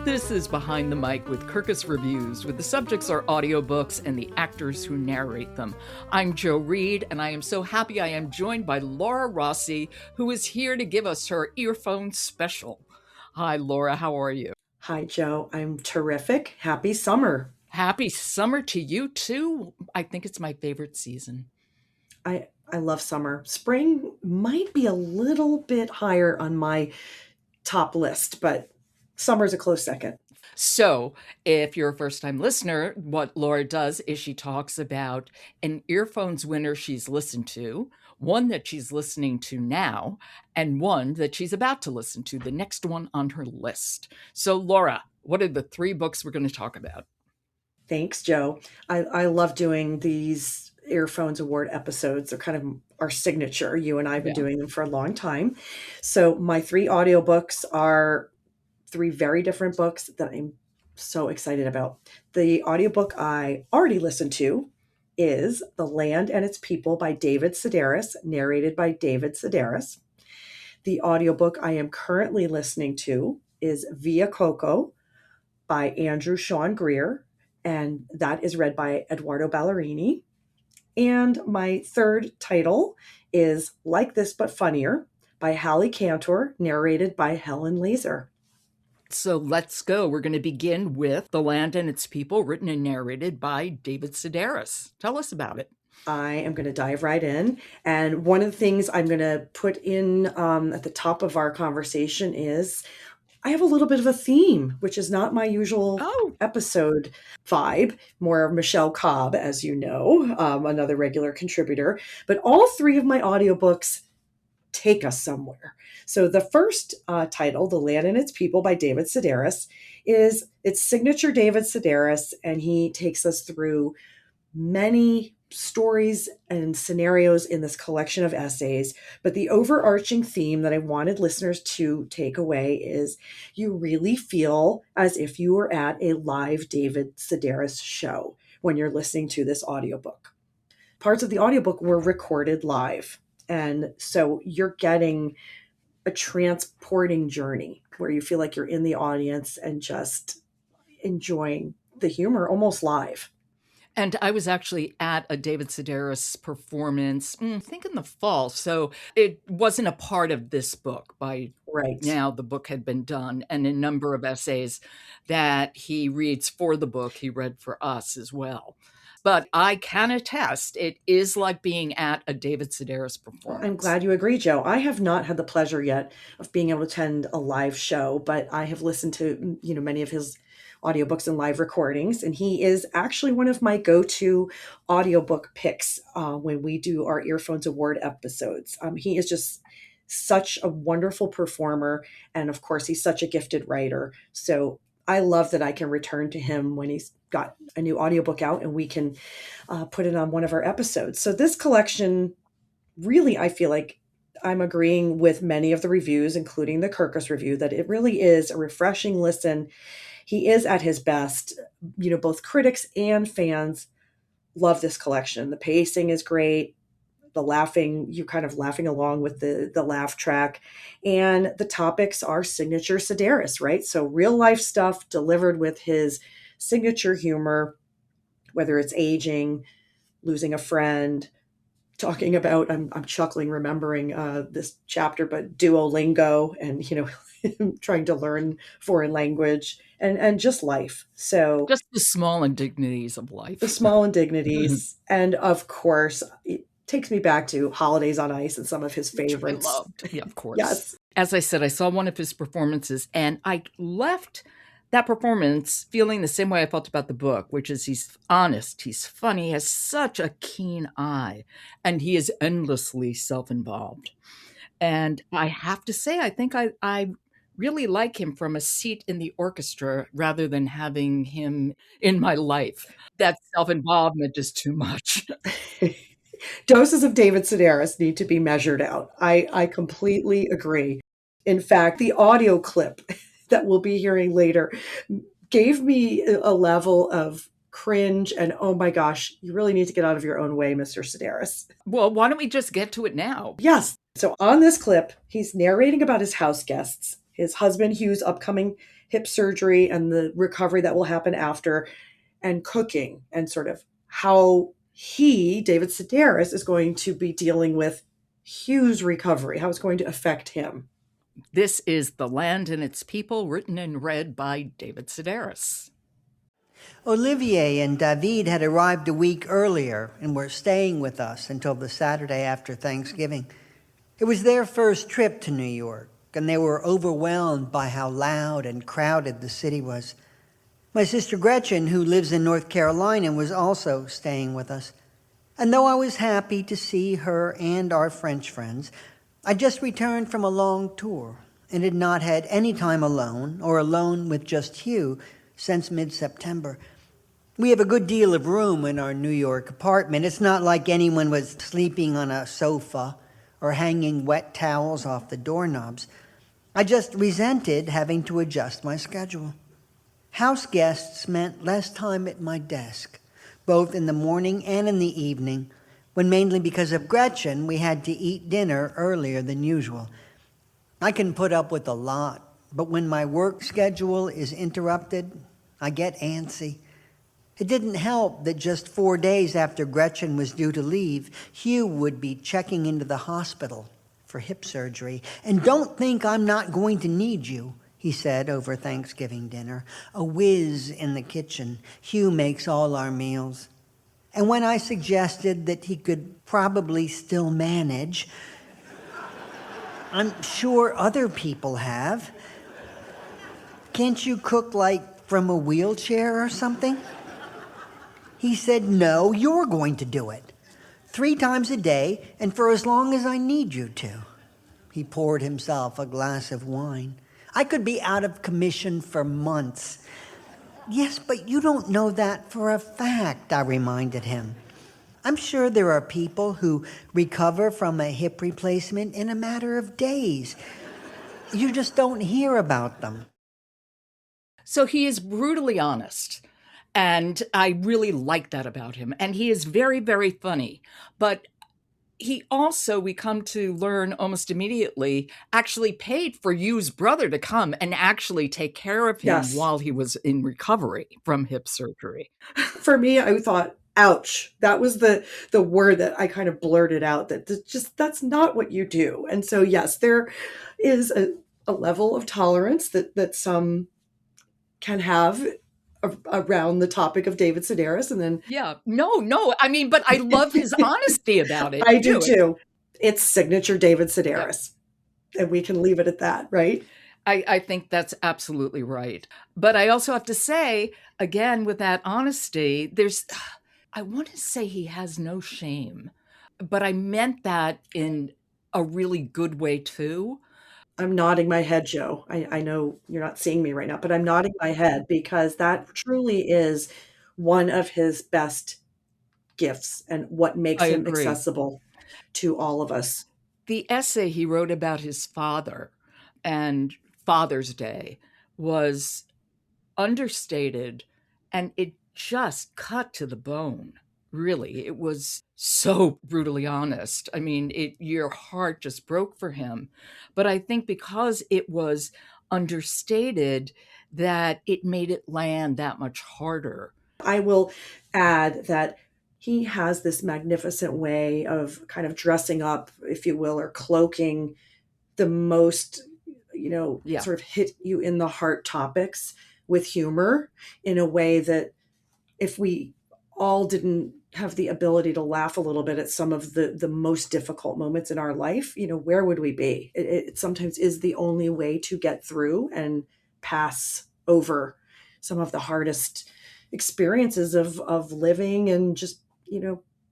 This is Behind the Mic with Kirkus Reviews, where the subjects are audiobooks and the actors who narrate them. I'm Jo Reed, and I am so happy I am joined by Laura Rossi, who is here to give us her earphone special. Hi, Laura. How are you? Hi, Jo. I'm terrific. Happy summer. Happy summer to you, too. I think it's my favorite season. I love summer. Spring might be a little bit higher on my top list, but summer's a close second. So, if you're a first-time listener, what Laura does is she talks about an earphones winner she's listened to, one that she's listening to now, and one that she's about to listen to, the next one on her list. So, Laura, what are the 3 books we're going to talk about? Thanks, Jo. I love doing these Earphones Award episodes. They're kind of our signature. You and I have been doing them for a long time. So my 3 audiobooks are 3 very different books that I'm so excited about. The audiobook I already listened to is The Land and Its People by David Sedaris, narrated by David Sedaris. The audiobook I am currently listening to is Via Coco by Andrew Sean Greer, and that is read by Edoardo Ballerini. And my third title is Like This But Funnier by Hallie Cantor, narrated by Helen Laser. So let's go. We're going to begin with The Land and Its People, written and narrated by David Sedaris. Tell us about it. I am going to dive right in. And one of the things I'm going to put in at the top of our conversation is I have a little bit of a theme, which is not my usual episode vibe, more Michelle Cobb, as you know, another regular contributor. But all 3 of my audiobooks take us somewhere. So the first title, The Land and Its People by David Sedaris, is its signature David Sedaris, and he takes us through many stories and scenarios in this collection of essays. But the overarching theme that I wanted listeners to take away is you really feel as if you were at a live David Sedaris show when you're listening to this audiobook. Parts of the audiobook were recorded live. And so you're getting a transporting journey where you feel like you're in the audience and just enjoying the humor almost live. And I was actually at a David Sedaris performance, I think in the fall. So it wasn't a part of this book. By now, the book had been done. And a number of essays that he reads for the book, he read for us as well. But I can attest, it is like being at a David Sedaris performance. I'm glad you agree, Jo. I have not had the pleasure yet of being able to attend a live show, but I have listened to, many of his audiobooks and live recordings, and he is actually one of my go-to audiobook picks when we do our Earphones Award episodes. He is just such a wonderful performer, and of course, he's such a gifted writer. So I love that I can return to him when he's got a new audiobook out and we can put it on one of our episodes. So this collection, really, I feel like I'm agreeing with many of the reviews, including the Kirkus review, that it really is a refreshing listen. He is at his best. Both critics and fans love this collection. The pacing is great. The laughing, you're kind of laughing along with the laugh track. And the topics are signature Sedaris, right? So real life stuff delivered with his signature humor, whether it's aging, losing a friend, talking about, I'm chuckling remembering this chapter, but Duolingo and, trying to learn foreign language and just life. So just the small indignities of life. The small indignities. And of course, it takes me back to Holidays on Ice and some of his favorites. Which I loved. Yeah, of course. Yes. As I said, I saw one of his performances and I left that performance feeling the same way I felt about the book, which is he's honest, he's funny, he has such a keen eye, and he is endlessly self-involved. And I have to say, I think I really like him from a seat in the orchestra rather than having him in my life. That self-involvement is too much. Doses of David Sedaris need to be measured out. I completely agree. In fact, the audio clip that we'll be hearing later gave me a level of cringe and, oh my gosh, you really need to get out of your own way, Mr. Sedaris. Well, why don't we just get to it now? Yes. So on this clip, he's narrating about his house guests, his husband Hugh's upcoming hip surgery and the recovery that will happen after, and cooking, and sort of how he, David Sedaris, is going to be dealing with Hugh's recovery, how it's going to affect him. This is The Land and Its People, written and read by David Sedaris. Olivier and David had arrived a week earlier and were staying with us until the Saturday after Thanksgiving. It was their first trip to New York, and they were overwhelmed by how loud and crowded the city was. My sister Gretchen, who lives in North Carolina, was also staying with us. And though I was happy to see her and our French friends, I just returned from a long tour and had not had any time alone or alone with just Hugh since mid-September. We have a good deal of room in our New York apartment. It's not like anyone was sleeping on a sofa or hanging wet towels off the doorknobs. I just resented having to adjust my schedule. House guests meant less time at my desk, both in the morning and in the evening, when mainly because of Gretchen, we had to eat dinner earlier than usual. I can put up with a lot, but when my work schedule is interrupted, I get antsy. It didn't help that just 4 days after Gretchen was due to leave, Hugh would be checking into the hospital for hip surgery. And don't think I'm not going to need you, he said over Thanksgiving dinner. A whiz in the kitchen. Hugh makes all our meals. And when I suggested that he could probably still manage, I'm sure other people have. Can't you cook like from a wheelchair or something? He said, no, you're going to do it. 3 times a day and for as long as I need you to. He poured himself a glass of wine. I could be out of commission for months. Yes, but you don't know that for a fact, I reminded him. I'm sure there are people who recover from a hip replacement in a matter of days. You just don't hear about them. So he is brutally honest. And I really like that about him. And he is very, very funny. But he also, we come to learn almost immediately, actually paid for Hugh's brother to come and actually take care of him while he was in recovery from hip surgery. For me, I thought, ouch. That was the word that I kind of blurted out, that's not what you do. And so, yes, there is a level of tolerance that some can have around the topic of David Sedaris. And then no, I mean, but I love his honesty about it. I do too. It's signature David Sedaris. And we can leave it at that, right? I think that's absolutely right. But I also have to say, again, with that honesty, I want to say he has no shame, but I meant that in a really good way too. I'm nodding my head, Joe. I know you're not seeing me right now, but I'm nodding my head because that truly is one of his best gifts and what makes him accessible to all of us. The essay he wrote about his father and Father's Day was understated, and it just cut to the bone. Really, it was so brutally honest. I mean, your heart just broke for him. But I think because it was understated, that it made it land that much harder. I will add that he has this magnificent way of kind of dressing up, if you will, or cloaking the most, sort of hit you in the heart topics with humor in a way that if we all didn't have the ability to laugh a little bit at some of the most difficult moments in our life, where would we be? It sometimes is the only way to get through and pass over some of the hardest experiences of living and just,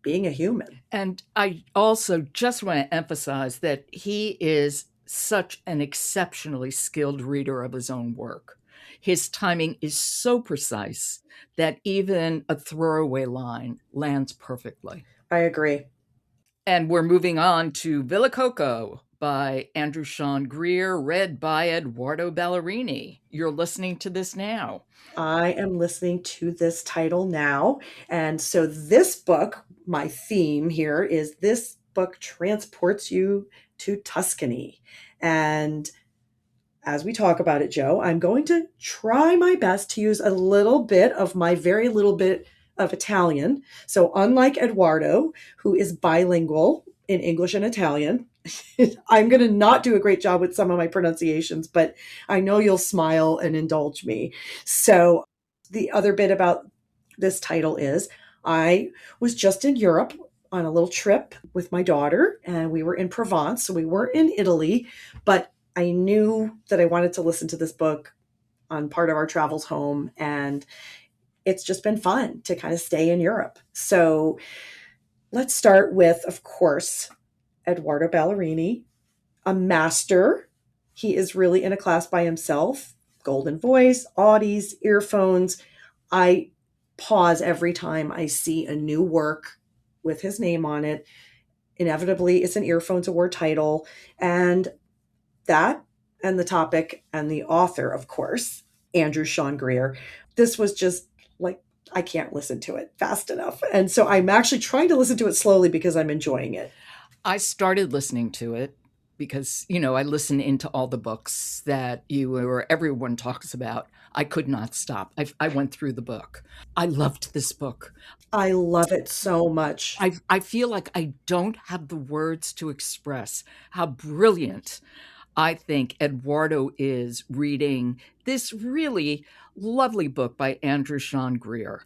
being a human. And I also just want to emphasize that he is such an exceptionally skilled reader of his own work. His timing is so precise that even a throwaway line lands perfectly. I agree. And we're moving on to Villa Coco by Andrew Sean Greer, read by Edoardo Ballerini. You're listening to this now. I am listening to this title now. And so this book, my theme here is this book transports you to Tuscany. And as we talk about it, Joe, I'm going to try my best to use a little bit of my very little bit of Italian. So unlike Edoardo, who is bilingual in English and Italian, I'm going to not do a great job with some of my pronunciations, but I know you'll smile and indulge me. So the other bit about this title is I was just in Europe on a little trip with my daughter, and we were in Provence. So we weren't in Italy, but I knew that I wanted to listen to this book on part of our travels home. And it's just been fun to kind of stay in Europe. So let's start with, of course, Edoardo Ballerini, a master. He is really in a class by himself. Golden voice, Audis, earphones. I pause every time I see a new work with his name on it. Inevitably, it's an Earphones Award title. And that and the topic and the author, of course, Andrew Sean Greer. This was just like, I can't listen to it fast enough. And so I'm actually trying to listen to it slowly because I'm enjoying it. I started listening to it because, I listen into all the books that you or everyone talks about. I could not stop. I went through the book. I loved this book. I love it so much. I feel like I don't have the words to express how brilliant I think Edoardo is reading this really lovely book by Andrew Sean Greer.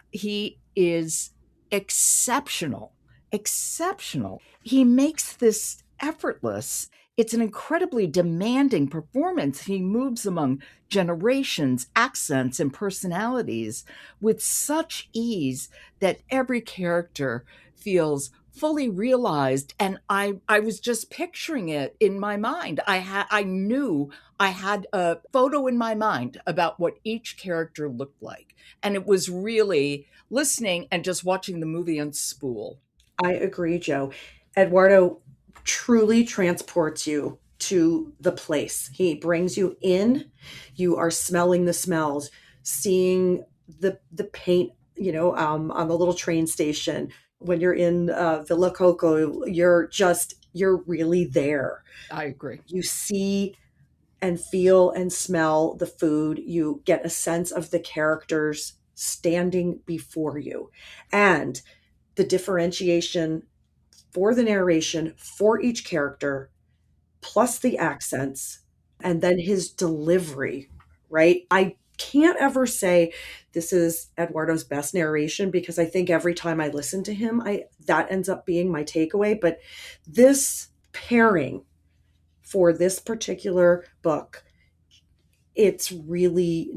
He is exceptional, exceptional. He makes this effortless. It's an incredibly demanding performance. He moves among generations, accents, and personalities with such ease that every character feels fully realized. And I was just picturing it in my mind. I knew I had a photo in my mind about what each character looked like. And it was really listening and just watching the movie on spool. I agree, Joe. Edoardo truly transports you to the place. He brings you in. You are smelling the smells, seeing the paint, on the little train station. When you're in Villa Coco, you're really there. I agree. You see and feel and smell the food. You get a sense of the characters standing before you. And the differentiation for the narration for each character, plus the accents, and then his delivery, right? I can't ever say this is Edoardo's best narration because I think every time I listen to him, that ends up being my takeaway. But this pairing for this particular book, it's really,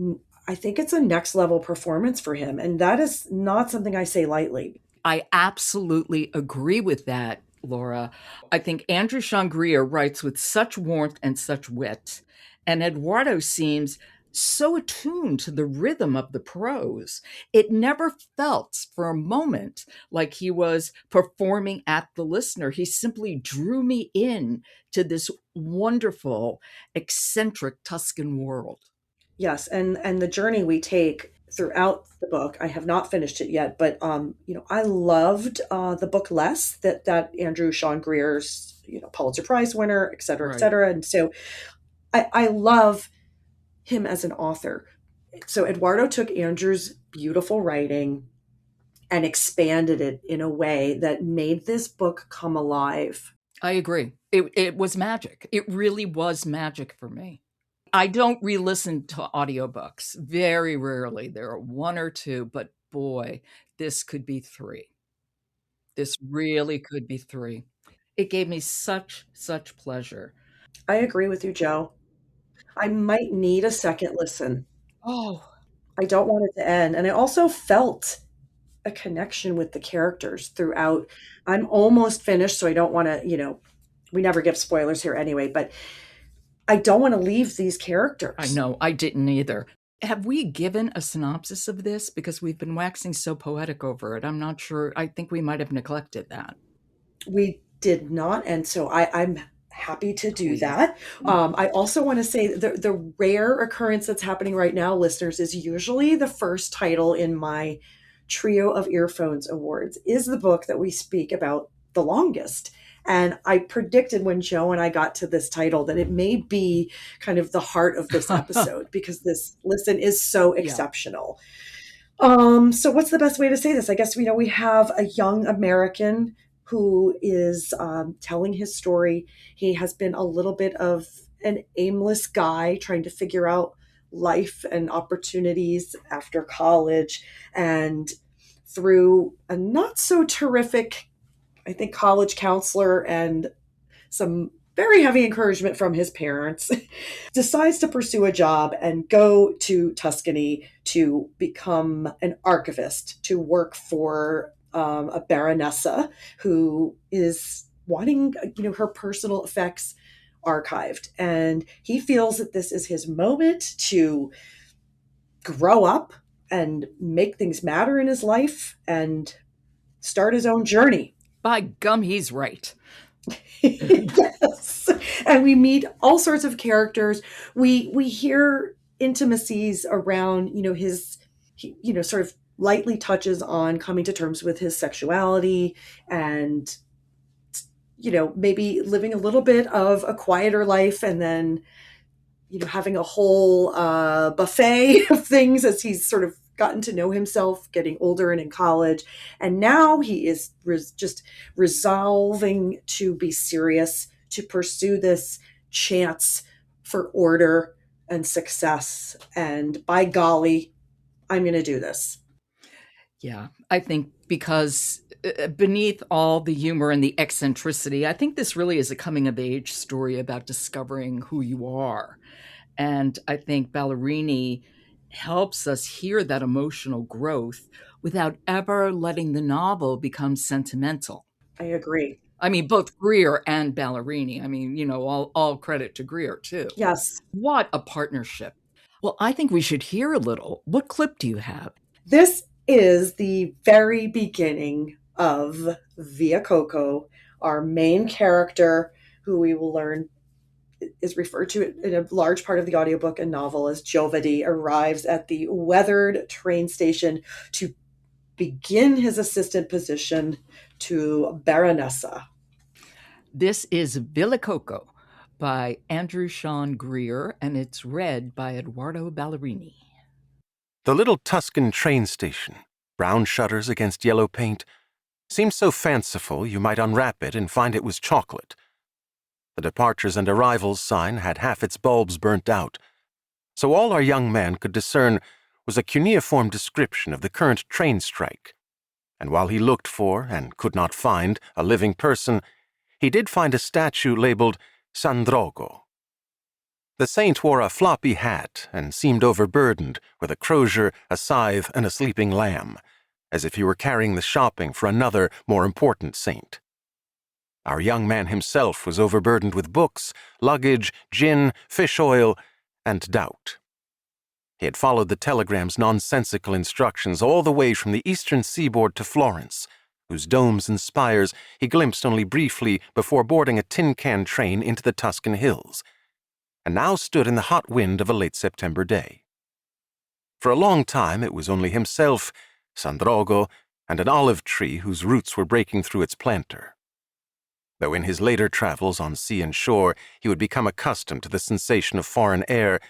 I think it's a next level performance for him. And that is not something I say lightly. I absolutely agree with that, Laura. I think Andrew Sean Greer writes with such warmth and such wit, and Edoardo seems so attuned to the rhythm of the prose. It never felt for a moment like he was performing at the listener. He simply drew me in to this wonderful, eccentric Tuscan world. Yes, and the journey we take throughout the book, I have not finished it yet, but I loved the book Less, that Andrew Sean Greer's Pulitzer Prize winner, et cetera, et cetera. And so I love him as an author. So Edoardo took Andrew's beautiful writing and expanded it in a way that made this book come alive. I agree. It was magic. It really was magic for me. I don't re-listen to audiobooks. Very rarely. There are one or two, but boy, this could be three. This really could be three. It gave me such pleasure. I agree with you, Joe. I might need a second listen. Oh, I don't want it to end. And I also felt a connection with the characters throughout. I'm almost finished, so I don't want to, we never give spoilers here anyway, but I don't want to leave these characters. I know, I didn't either. Have we given a synopsis of this? Because we've been waxing so poetic over it. I'm not sure. I think we might have neglected that. We did not. And so I'm happy to do that. I also want to say the rare occurrence that's happening right now, listeners, is usually the first title in my trio of Earphones Awards is the book that we speak about the longest. And I predicted when Joe and I got to this title that it may be kind of the heart of this episode because this listen is so Yeah. exceptional. So what's the best way to say this? I guess we have a young American who is telling his story. He has been a little bit of an aimless guy trying to figure out life and opportunities after college, and through a not so terrific, I think, college counselor and some very heavy encouragement from his parents, decides to pursue a job and go to Tuscany to become an archivist, to work for a baronessa who is wanting, her personal effects archived. And he feels that this is his moment to grow up and make things matter in his life and start his own journey. By gum, he's right. Yes. And we meet all sorts of characters. We hear intimacies around, sort of lightly touches on coming to terms with his sexuality and, maybe living a little bit of a quieter life and then, having a whole buffet of things as he's sort of gotten to know himself, getting older and in college. And now he is just resolving to be serious, to pursue this chance for order and success. And by golly, I'm going to do this. Yeah, I think because beneath all the humor and the eccentricity, I think this really is a coming of age story about discovering who you are. And I think Ballerini helps us hear that emotional growth without ever letting the novel become sentimental. I agree. I mean, both Greer and Ballerini. I mean, all credit to Greer, too. Yes. What a partnership. Well, I think we should hear a little. What clip do you have? This is the very beginning of Via Coco, our main character, who we will learn is referred to in a large part of the audiobook and novel as Giovedi, arrives at the weathered train station to begin his assistant position to Baronessa. This is Villa Coco by Andrew Sean Greer, and it's read by Edoardo Ballerini. The little Tuscan train station, brown shutters against yellow paint, seemed so fanciful you might unwrap it and find it was chocolate. The departures and arrivals sign had half its bulbs burnt out, so all our young man could discern was a cuneiform description of the current train strike. And while he looked for, and could not find, a living person, he did find a statue labeled San Drogo. The saint wore a floppy hat and seemed overburdened with a crozier, a scythe, and a sleeping lamb, as if he were carrying the shopping for another, more important saint. Our young man himself was overburdened with books, luggage, gin, fish oil, and doubt. He had followed the telegram's nonsensical instructions all the way from the eastern seaboard to Florence, whose domes and spires he glimpsed only briefly before boarding a tin-can train into the Tuscan hills, and now stood in the hot wind of a late September day. For a long time it was only himself, San Drogo, and an olive tree whose roots were breaking through its planter. Though in his later travels on sea and shore he would become accustomed to the sensation of foreign air,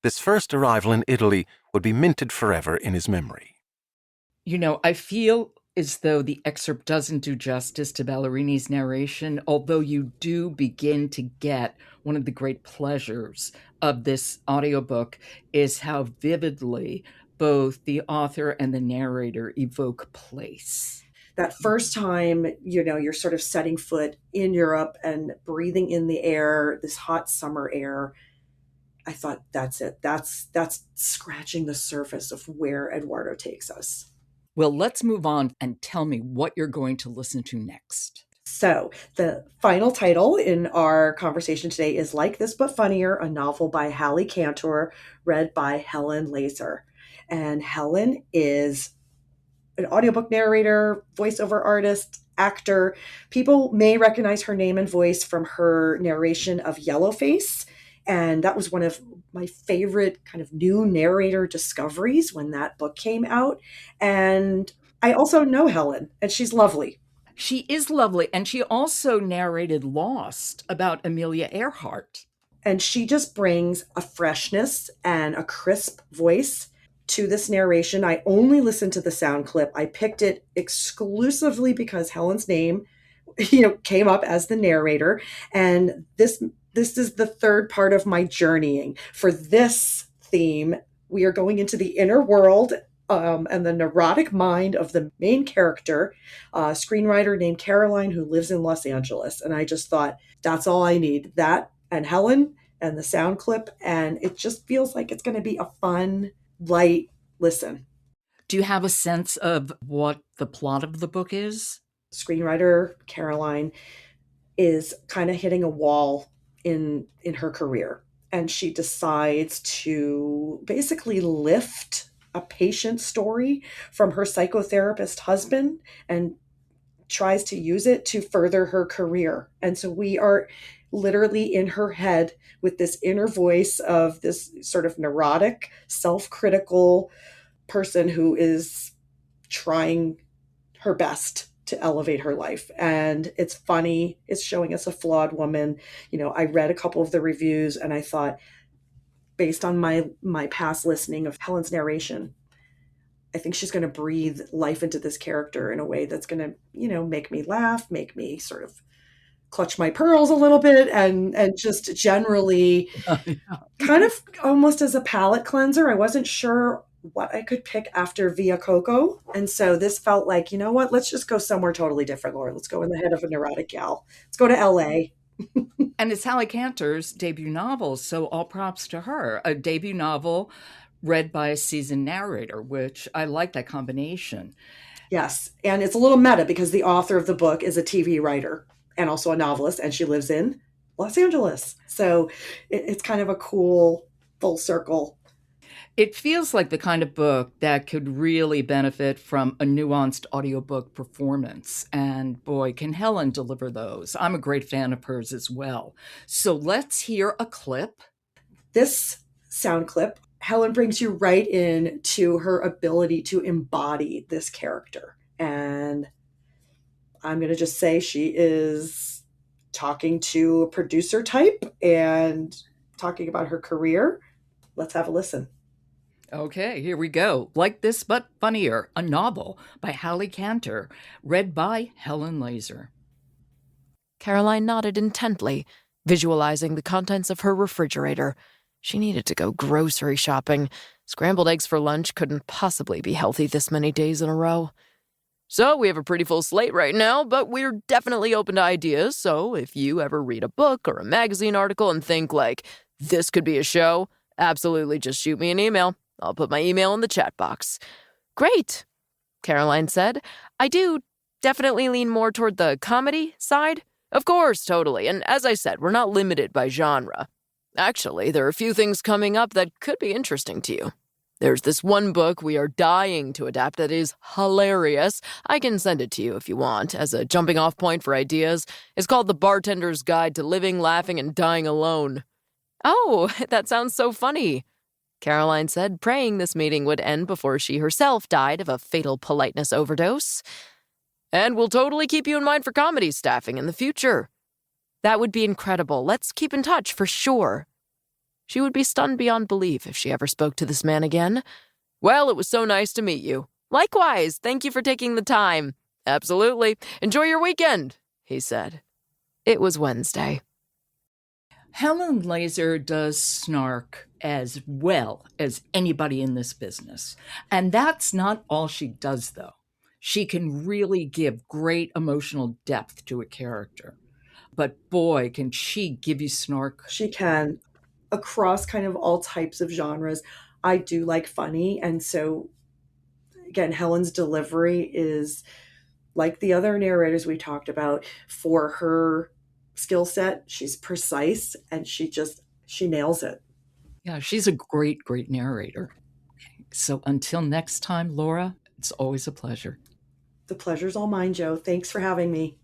this first arrival in Italy would be minted forever in his memory. I feel as though the excerpt doesn't do justice to Ballerini's narration, although you do begin to get one of the great pleasures of this audiobook is how vividly both the author and the narrator evoke place. That first time, you're sort of setting foot in Europe and breathing in the air, this hot summer air, I thought, that's it. That's scratching the surface of where Edoardo takes us. Well, let's move on and tell me what you're going to listen to next. So the final title in our conversation today is Like This But Funnier, a novel by Hallie Cantor, read by Helen Laser. And Helen is an audiobook narrator, voiceover artist, actor. People may recognize her name and voice from her narration of Yellowface. And that was one of my favorite kind of new narrator discoveries when that book came out. And I also know Helen, and she's lovely. She is lovely. And she also narrated Lost about Amelia Earhart. And she just brings a freshness and a crisp voice to this narration. I only listened to the sound clip. I picked it exclusively because Helen's name, came up as the narrator. And this is the third part of my journeying. For this theme, we are going into the inner world and the neurotic mind of the main character, a screenwriter named Caroline, who lives in Los Angeles. And I just thought, that's all I need. That and Helen and the sound clip. And it just feels like it's going to be a fun, light listen. Do you have a sense of what the plot of the book is? Screenwriter Caroline is kind of hitting a wall in her career. And she decides to basically lift a patient story from her psychotherapist husband and tries to use it to further her career. And so we are literally in her head with this inner voice of this sort of neurotic, self-critical person who is trying her best to elevate her life. And it's funny. It's showing us a flawed woman. I read a couple of the reviews and I thought, based on my past listening of Helen's narration, I think she's going to breathe life into this character in a way that's going to, make me laugh, make me sort of clutch my pearls a little bit, and just generally kind of almost as a palate cleanser. I wasn't sure what I could pick after Via Coco. And so this felt like, you know what, let's just go somewhere totally different, Laura. Let's go in the head of a neurotic gal. Let's go to LA. And it's Hallie Cantor's debut novel, so all props to her. A debut novel read by a seasoned narrator, which I like that combination. Yes. And it's a little meta because the author of the book is a TV writer and also a novelist, and she lives in Los Angeles. So it's kind of a cool full circle. It feels like the kind of book that could really benefit from a nuanced audiobook performance. And boy, can Helen deliver those. I'm a great fan of hers as well. So let's hear a clip. This sound clip, Helen brings you right in to her ability to embody this character. And I'm going to just say she is talking to a producer type and talking about her career. Let's have a listen. Okay, here we go. Like This But Funnier, a novel by Hallie Cantor, read by Helen Laser. Caroline nodded intently, visualizing the contents of her refrigerator. She needed to go grocery shopping. Scrambled eggs for lunch couldn't possibly be healthy this many days in a row. So we have a pretty full slate right now, but we're definitely open to ideas, so if you ever read a book or a magazine article and think, like, this could be a show, absolutely just shoot me an email. I'll put my email in the chat box. Great, Caroline said. I do definitely lean more toward the comedy side. Of course, totally, and as I said, we're not limited by genre. Actually, there are a few things coming up that could be interesting to you. There's this one book we are dying to adapt that is hilarious. I can send it to you if you want, as a jumping-off point for ideas. It's called The Bartender's Guide to Living, Laughing, and Dying Alone. Oh, that sounds so funny, Caroline said, praying this meeting would end before she herself died of a fatal politeness overdose. And we'll totally keep you in mind for comedy staffing in the future. That would be incredible. Let's keep in touch for sure. She would be stunned beyond belief if she ever spoke to this man again. Well, it was so nice to meet you. Likewise, thank you for taking the time. Absolutely. Enjoy your weekend, he said. It was Wednesday. Helen Laser does snark as well as anybody in this business. And that's not all she does, though. She can really give great emotional depth to a character. But boy, can she give you snark. She can, across kind of all types of genres. I do like funny. And so, again, Helen's delivery is like the other narrators we talked about. For her skill set, she's precise and she nails it. Yeah, she's a great, great narrator. So until next time, Laura, it's always a pleasure. The pleasure's all mine, Joe. Thanks for having me.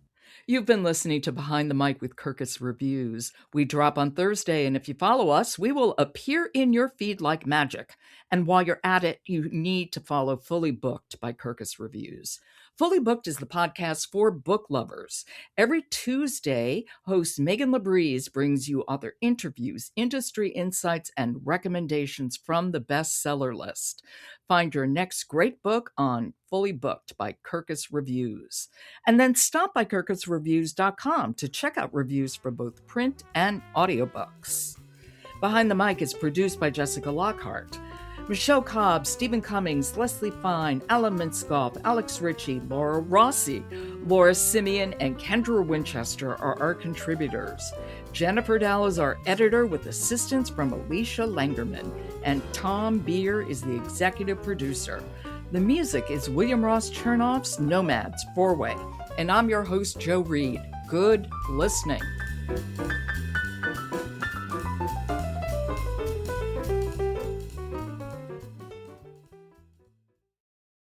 You've been listening to Behind the Mic with Kirkus Reviews. We drop on Thursday, and if you follow us, we will appear in your feed like magic. And while you're at it, you need to follow Fully Booked by Kirkus Reviews. Fully Booked is the podcast for book lovers. Every Tuesday, host Megan Labrise brings you author interviews, industry insights, and recommendations from the bestseller list. Find your next great book on Fully Booked by Kirkus Reviews. And then stop by kirkusreviews.com to check out reviews for both print and audiobooks. Behind the Mic is produced by Jessica Lockhart. Michelle Cobb, Stephen Cummings, Leslie Fine, Alan Minskoff, Alex Ritchie, Laura Rossi, Laura Simeon, and Kendra Winchester are our contributors. Jennifer Dow is our editor with assistance from Alicia Langerman, and Tom Beer is the executive producer. The music is William Ross Chernoff's Nomads 4-Way, and I'm your host, Joe Reed. Good listening.